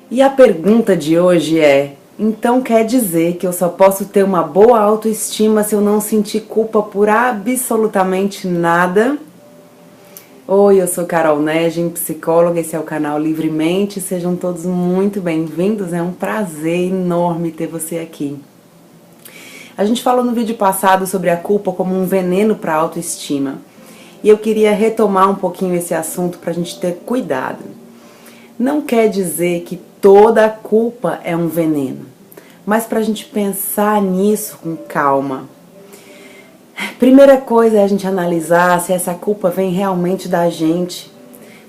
E a pergunta de hoje é: então quer dizer que eu só posso ter uma boa autoestima se eu não sentir culpa por absolutamente nada? Oi, eu sou Carol Negin, psicóloga, esse é o canal Livremente, sejam todos muito bem-vindos, é um prazer enorme ter você aqui. A gente falou no vídeo passado sobre a culpa como um veneno para a autoestima, e eu queria retomar um pouquinho esse assunto para a gente ter cuidado. Não quer dizer que toda culpa é um veneno, mas para a gente pensar nisso com calma. Primeira coisa é a gente analisar se essa culpa vem realmente da gente,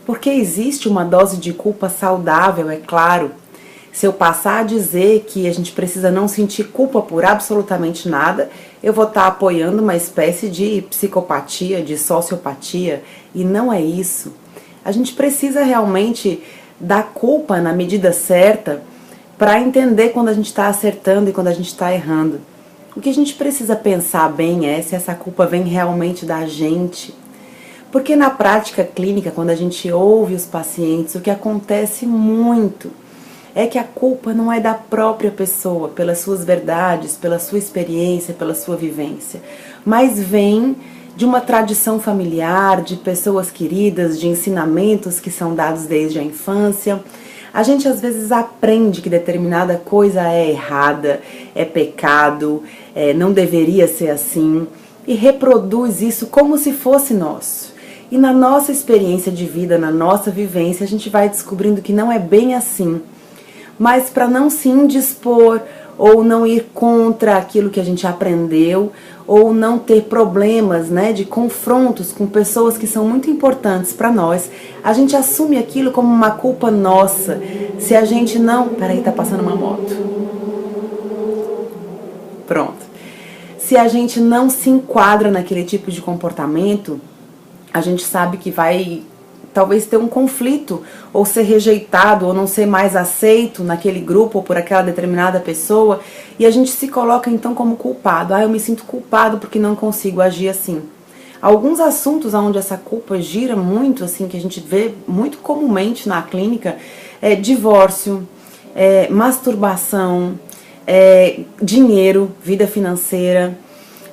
porque existe uma dose de culpa saudável, é claro. Se eu passar a dizer que a gente precisa não sentir culpa por absolutamente nada, eu vou estar apoiando uma espécie de psicopatia, de sociopatia, e não é isso. A gente precisa realmente dar culpa na medida certa para entender quando a gente está acertando e quando a gente está errando. O que a gente precisa pensar bem é se essa culpa vem realmente da gente. Porque na prática clínica, quando a gente ouve os pacientes, o que acontece muito é que a culpa não é da própria pessoa, pelas suas verdades, pela sua experiência, pela sua vivência, mas vem de uma tradição familiar, de pessoas queridas, de ensinamentos que são dados desde a infância. A gente às vezes aprende que determinada coisa é errada, é pecado, não deveria ser assim, e reproduz isso como se fosse nosso. E na nossa experiência de vida, na nossa vivência, a gente vai descobrindo que não é bem assim. Mas para não se indispor ou não ir contra aquilo que a gente aprendeu, ou não ter problemas, de confrontos com pessoas que são muito importantes para nós, a gente assume aquilo como uma culpa nossa. Se a gente não... Peraí, tá passando uma moto. Pronto. Se a gente não se enquadra naquele tipo de comportamento, a gente sabe que vai talvez ter um conflito, ou ser rejeitado, ou não ser mais aceito naquele grupo, ou por aquela determinada pessoa, e a gente se coloca então como culpado. Eu me sinto culpado porque não consigo agir assim. Alguns assuntos onde essa culpa gira muito, assim, que a gente vê muito comumente na clínica, é divórcio, masturbação, dinheiro, vida financeira.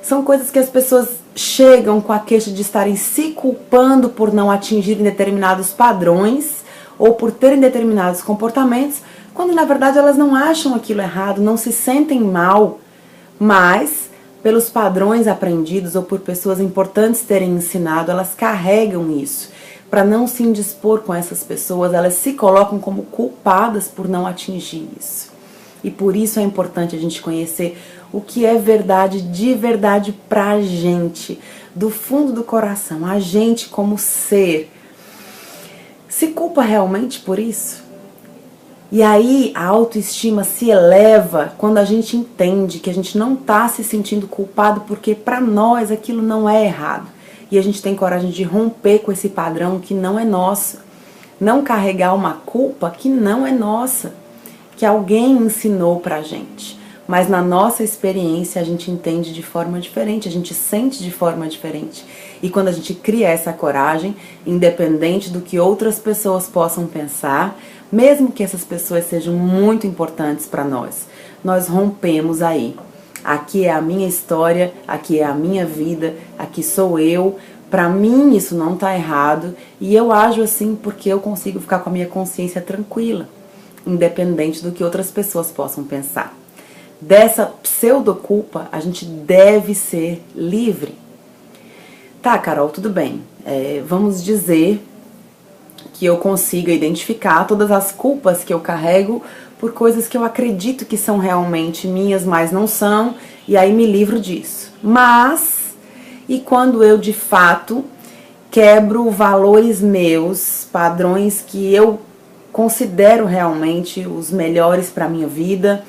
São coisas que as pessoas chegam com a queixa de estarem se culpando por não atingirem determinados padrões ou por terem determinados comportamentos, quando na verdade elas não acham aquilo errado, não se sentem mal, mas pelos padrões aprendidos ou por pessoas importantes terem ensinado, elas carregam isso. Para não se indispor com essas pessoas, elas se colocam como culpadas por não atingir isso. E por isso é importante a gente conhecer o que é verdade de verdade pra gente, do fundo do coração, a gente como ser. Se culpa realmente por isso? E aí a autoestima se eleva quando a gente entende que a gente não tá se sentindo culpado porque pra nós aquilo não é errado. E a gente tem coragem de romper com esse padrão que não é nosso. Não carregar uma culpa que não é nossa, que alguém ensinou pra gente. Mas na nossa experiência a gente entende de forma diferente, a gente sente de forma diferente. E quando a gente cria essa coragem, independente do que outras pessoas possam pensar, mesmo que essas pessoas sejam muito importantes para nós, nós rompemos aí. Aqui é a minha história, aqui é a minha vida, aqui sou eu. Para mim isso não tá errado e eu ajo assim porque eu consigo ficar com a minha consciência tranquila, independente do que outras pessoas possam pensar. Dessa pseudo-culpa, a gente deve ser livre. Tá, Carol, tudo bem. Vamos dizer que eu consiga identificar todas as culpas que eu carrego por coisas que eu acredito que são realmente minhas, mas não são, e aí me livro disso. Mas, e quando eu de fato quebro valores meus, padrões que eu considero realmente os melhores para minha vida,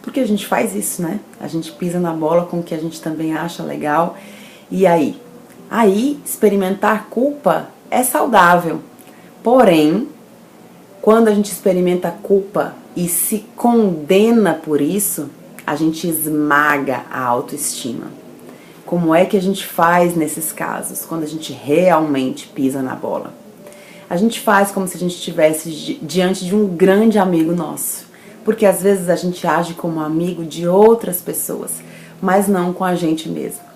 porque a gente faz isso, A gente pisa na bola com o que a gente também acha legal. E aí? Aí, experimentar culpa é saudável. Porém, quando a gente experimenta culpa e se condena por isso, a gente esmaga a autoestima. Como é que a gente faz nesses casos, quando a gente realmente pisa na bola? A gente faz como se a gente estivesse diante de um grande amigo nosso, porque às vezes a gente age como amigo de outras pessoas, mas não com a gente mesmo.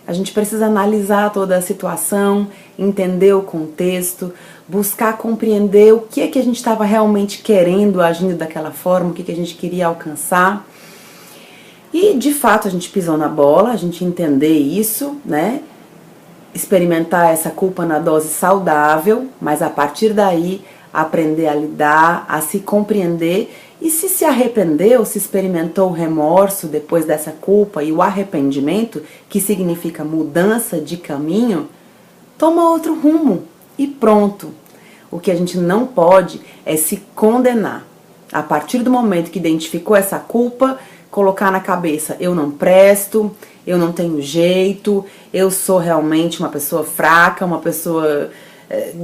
A gente precisa analisar toda a situação, entender o contexto, buscar compreender o que é que a gente estava realmente querendo, agindo daquela forma, o que é que a gente queria alcançar. E de fato a gente pisou na bola, a gente entender isso, né? Experimentar essa culpa na dose saudável, mas a partir daí aprender a lidar, a se compreender, e se arrependeu, se experimentou o remorso depois dessa culpa e o arrependimento, que significa mudança de caminho, toma outro rumo e pronto. O que a gente não pode é se condenar. A partir do momento que identificou essa culpa, colocar na cabeça: eu não presto, eu não tenho jeito, eu sou realmente uma pessoa fraca, uma pessoa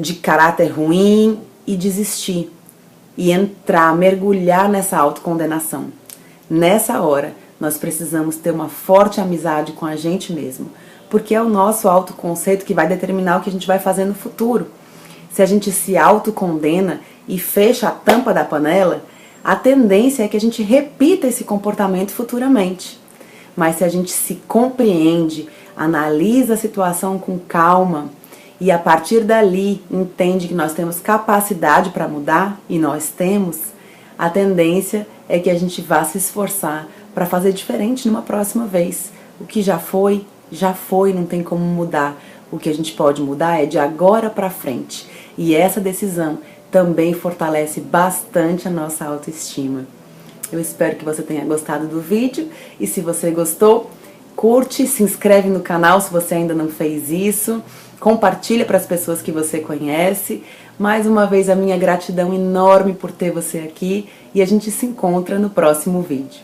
de caráter ruim, e desistir. E entrar, mergulhar nessa autocondenação. Nessa hora, nós precisamos ter uma forte amizade com a gente mesmo, porque é o nosso autoconceito que vai determinar o que a gente vai fazer no futuro. Se a gente se autocondena e fecha a tampa da panela, a tendência é que a gente repita esse comportamento futuramente. Mas se a gente se compreende, analisa a situação com calma e a partir dali entende que nós temos capacidade para mudar, e nós temos, a tendência é que a gente vá se esforçar para fazer diferente numa próxima vez. O que já foi, não tem como mudar. O que a gente pode mudar é de agora para frente. E essa decisão também fortalece bastante a nossa autoestima. Eu espero que você tenha gostado do vídeo, e se você gostou, curte, se inscreve no canal se você ainda não fez isso, compartilha para as pessoas que você conhece. Mais uma vez a minha gratidão enorme por ter você aqui, e a gente se encontra no próximo vídeo.